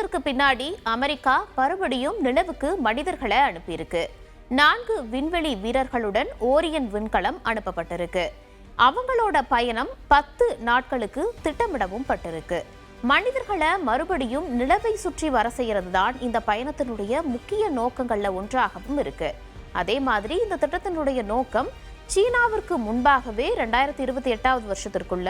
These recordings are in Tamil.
வருஷத்திற்கு பின்னாடி அமெரிக்கா மறுபடியும் நிலவுக்கு மனிதர்களை அனுப்பியிருக்கு. 4 விண்வெளி வீரர்களுடன் ஓரியன் விண்கலம் அனுப்பப்பட்டிருக்கு. அவங்களோட பயணம் 10 நாட்களுக்கு திட்டமிடவும் பட்டிருக்கு. மனிதர்களை மறுபடியும் நிலவை சுற்றி வர செய்யறது தான் இந்த பயணத்தினுடைய முக்கிய நோக்கங்கள்ல ஒன்றாகவும் இருக்கு. அதே மாதிரி இந்த திட்டத்தினுடைய நோக்கம் சீனாவிற்கு முன்பாகவே 2028 வருஷத்திற்குள்ள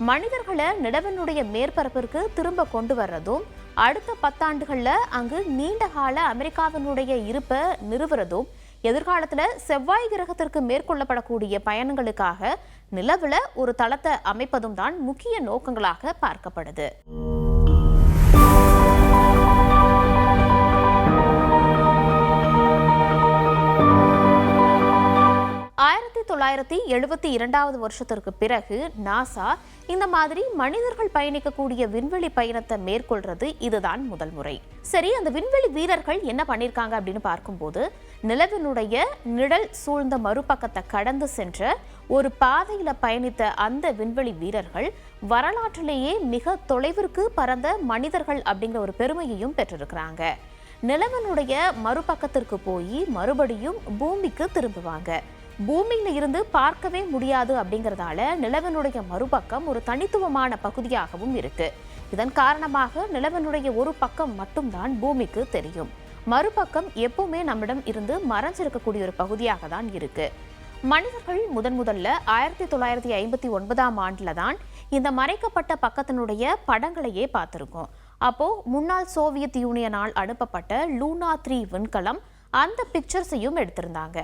மனிதர்களை நிலவினுடைய மேற்பரப்பிற்கு திரும்ப கொண்டு வர்றதும், அடுத்த 10 ஆண்டுகள்ல அங்கு நீண்டகால அமெரிக்காவினுடைய இருப்பை நிறுவுறதும், எதிர்காலத்துல செவ்வாய் கிரகத்திற்கு மேற்கொள்ளப்படக்கூடிய பயணங்களுக்காக நிலவுல ஒரு தளத்தை அமைப்பதும் தான் முக்கிய நோக்கங்களாக பார்க்கப்படுது. 1972 வருஷத்திற்கு பிறகு நாசா இந்த மாதிரி மனிதர்கள் பயணிக்கக்கூடிய விண்வெளி பயணத்தை மேற்கொள்றது இதுதான் முதல் முறை. சரி, அந்த விண்வெளி வீரர்கள் என்ன பண்ணிருக்காங்க அப்படின்னு பார்க்கும்போது, நிலவினுடைய நிழல் சூழ்ந்த மறுபக்கத்தை கடந்து சென்ற ஒரு பாதையில பயணித்த அந்த விண்வெளி வீரர்கள் வரலாற்றிலேயே மிக தொலைவிற்கு பறந்த மனிதர்கள் அப்படிங்கிற ஒரு பெருமையையும் பெற்றிருக்கிறாங்க. நிலவனுடைய மறுபக்கத்திற்கு போய் மறுபடியும் பூமிக்கு திரும்புவாங்க. பூமியில இருந்து பார்க்கவே முடியாது அப்படிங்கறதால நிலவனுடைய மறுபக்கம் ஒரு தனித்துவமான பகுதியாகவும் இருக்கு. இதன் காரணமாக நிலவனுடைய ஒரு பக்கம் மட்டும்தான் பூமிக்கு தெரியும். மறுபக்கம் எப்பவுமே நம்மிடம் இருந்து மறைஞ்சிருக்கக்கூடிய ஒரு பகுதியாக தான் இருக்கு. மனிதர்கள் முதல்ல 1959 ஆண்டுல தான் இந்த மறைக்கப்பட்ட பக்கத்தினுடைய படங்களையே பார்த்திருக்கோம். அப்போ முன்னாள் சோவியத் யூனியனால் அனுப்பப்பட்ட லூனா 3 விண்கலம் அந்த பிக்சர்ஸையும் எடுத்திருந்தாங்க.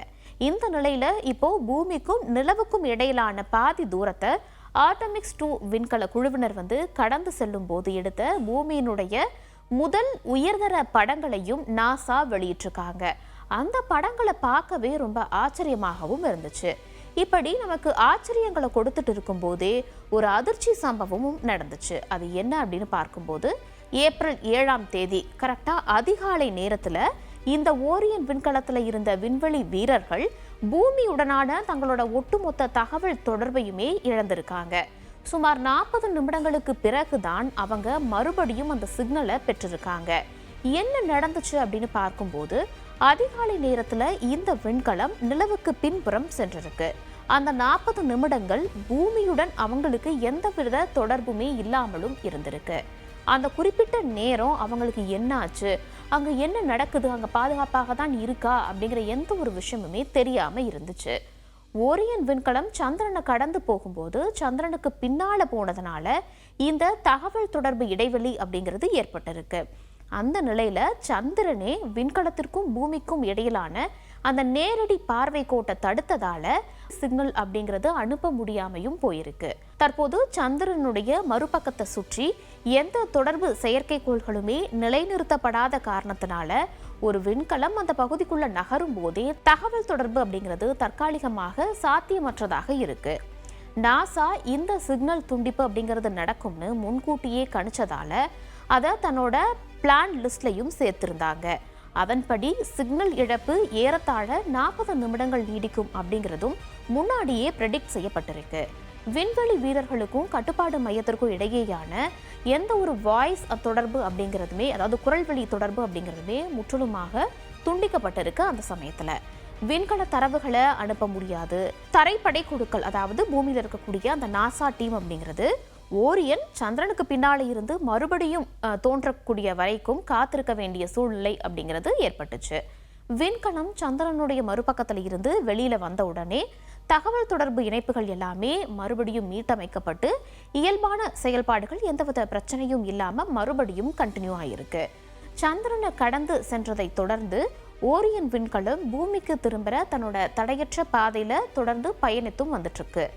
இந்த நிலையில இப்போ பூமிக்கும் நிலவுக்கும் இடையிலான பாதி தூரத்தை ஆர்டமிஸ் 2 விண்கல குழுவினர் கடந்து செல்லும் போது எடுத்த பூமியினுடைய முதல் உயர்தர படங்களையும் நாசா வெளியிட்டிருக்காங்க. அந்த படங்களை பார்க்கவே ரொம்ப ஆச்சரியமாகவும் இருந்துச்சு. இப்படி நமக்கு ஆச்சரியங்களை கொடுத்துட்டு இருக்கும் போதே ஒரு அதிர்ச்சி சம்பவமும் நடந்துச்சு. அது என்ன அப்படின்னு பார்க்கும்போது, ஏப்ரல் 7 கரெக்டா அதிகாலை நேரத்துல இந்த ஓரியன் விண்கலத்துல இருந்த விண்வெளி வீரர்கள் பூமியுடனான தங்களோட ஒட்டுமொத்த தகவல் தொடர்பையுமே இழந்திருக்காங்க. சுமார் 40 நிமிடங்களுக்கு பிறகுதான் அவங்க மறுபடியும் அந்த சிக்னலை பெற்றிருக்காங்க. என்ன நடந்துச்சு அப்படின்னு பார்க்கும்போது, அதிகாலை நேரத்துல இந்த விண்கலம் நிலவுக்கு பின்புறம் சென்றிருக்கு. அந்த 40 நிமிடங்கள் பூமியுடன் அவங்களுக்கு எந்தவித தொடர்புமே இல்லாமலும் இருந்திருக்கு. அந்த குறிப்பிட்ட நேரம் அவங்களுக்கு என்ன ஆச்சு, அங்க என்ன நடக்குது, அங்க பாதுகாப்பாக தான் இருக்கா அப்படிங்கிற எந்த ஒரு விஷயமுமே தெரியாம இருந்துச்சு. ஓரியன் விண்கலம் சந்திரனை கடந்து போகும்போது சந்திரனுக்கு பின்னால போனதுனால இந்த தகவல் தொடர்பு இடைவெளி அப்படிங்கிறது ஏற்பட்டிருக்கு. அந்த நிலையில சந்திரனே விண்கலத்திற்கும் பூமிக்கும் இடையிலான அந்த நேரடி பார்வை கோட்டை தடுத்ததால சிக்னல் அப்படிங்கிறது அனுப்ப முடியாமையும் போயிருக்கு. தற்போது சந்திரனுடைய மறுபக்கத்தை சுற்றி எந்த தொடர்பு செயற்கைக்கோள்களுமே நிலைநிறுத்தப்படாத காரணத்தினால ஒரு விண்கலம் அந்த பகுதிக்குள்ள நகரும் போதே தகவல் தொடர்பு அப்படிங்கிறது தற்காலிகமாக சாத்தியமற்றதாக இருக்கு. நாசா இந்த சிக்னல் துண்டிப்பு அப்படிங்கிறது நடக்கும்னு முன்கூட்டியே கணிச்சதால அதை தன்னோட பிளான் லிஸ்ட்லையும் சேர்த்திருந்தாங்க. அதன்படி சிக்னல் இழப்பு ஏறத்தாழ 40 நிமிடங்கள் நீடிக்கும் அப்படிங்கிறதும் முன்னாடியே ப்ரெடிக்ட் செய்யப்பட்டிருக்கு. விண்வெளி வீரர்களுக்கும் கட்டுப்பாடு மையத்திற்கும் இடையேயான எந்த ஒரு வாய்ஸ் தொடர்பு அப்படிங்கிறதுமே, அதாவது குரல்வழி தொடர்பு அப்படிங்கிறதுமே முற்றிலுமாக துண்டிக்கப்பட்டிருக்கு. அந்த சமயத்துல விண்கல தரவுகளை அனுப்ப முடியாது. தரைப்படை குழுக்கள், அதாவது பூமியில் இருக்கக்கூடிய அந்த நாசா டீம் அப்படிங்கிறது ஓரியன் சந்திரனுக்கு பின்னால இருந்து மறுபடியும் தோன்றக்கூடிய வரைக்கும் காத்திருக்க வேண்டிய சூழ்நிலை அப்படிங்கிறது ஏற்பட்டுச்சு. விண்கலம் சந்திரனுடைய மறுபக்கத்தில் இருந்து வெளியில வந்த உடனே தகவல் தொடர்பு இணைப்புகள் எல்லாமே மறுபடியும் மீட்டமைக்கப்பட்டு இயல்பான செயல்பாடுகள் எந்தவித பிரச்சனையும் இல்லாம மறுபடியும் கண்டினியூ ஆயிருக்கு. சந்திரனை கடந்து சென்றதை தொடர்ந்து ஓரியன் விண்கலம் பூமிக்கு திரும்புற தன்னோட தடையற்ற பாதையில தொடர்ந்து பயணித்தும் வந்துட்டு இருக்கு.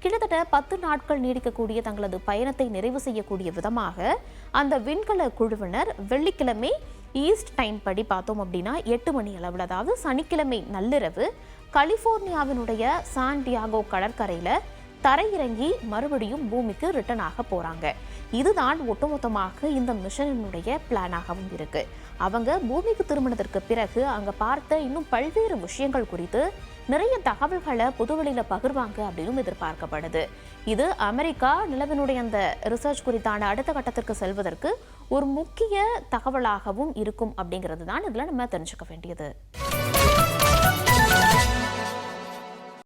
கிட்டத்தட்ட 10 நாட்கள் நீடிக்கக்கூடிய தங்களது பயணத்தை நிறைவு செய்யக்கூடிய விதமாக அந்த விண்கல குழுவினர் வெள்ளிக்கிழமை ஈஸ்ட் டைம் படி பார்த்தோம் அப்படின்னா 8 மணி அளவில், அதாவது சனிக்கிழமை நள்ளிரவு கலிபோர்னியாவினுடைய சான் டியாகோ கடற்கரையில தரையிறங்கி மறுபடியும் பூமிக்கு ரிட்டர்ன் ஆக போறாங்க. இதுதான் ஒட்டுமொத்தமாக இந்த மிஷனினுடைய பிளானாகவும் இருக்கு. அவங்க பூமிக்கு திரும்பினதற்கு பிறகு அங்க பார்த்த இன்னும் பல்வேறு விஷயங்கள் குறித்து நிறைய தகவல்களை புதுவெளியில பகிர்வாங்க அப்படின்னு எதிர்பார்க்கப்படுது. இது அமெரிக்கா நிலவினுடைய அந்த ரிசர்ச் குறித்தான அடுத்த கட்டத்திற்கு செல்வதற்கு ஒரு முக்கிய தகவலாகவும் இருக்கும் அப்படிங்கிறது தான் இதுல நம்ம தெரிஞ்சுக்க வேண்டியது.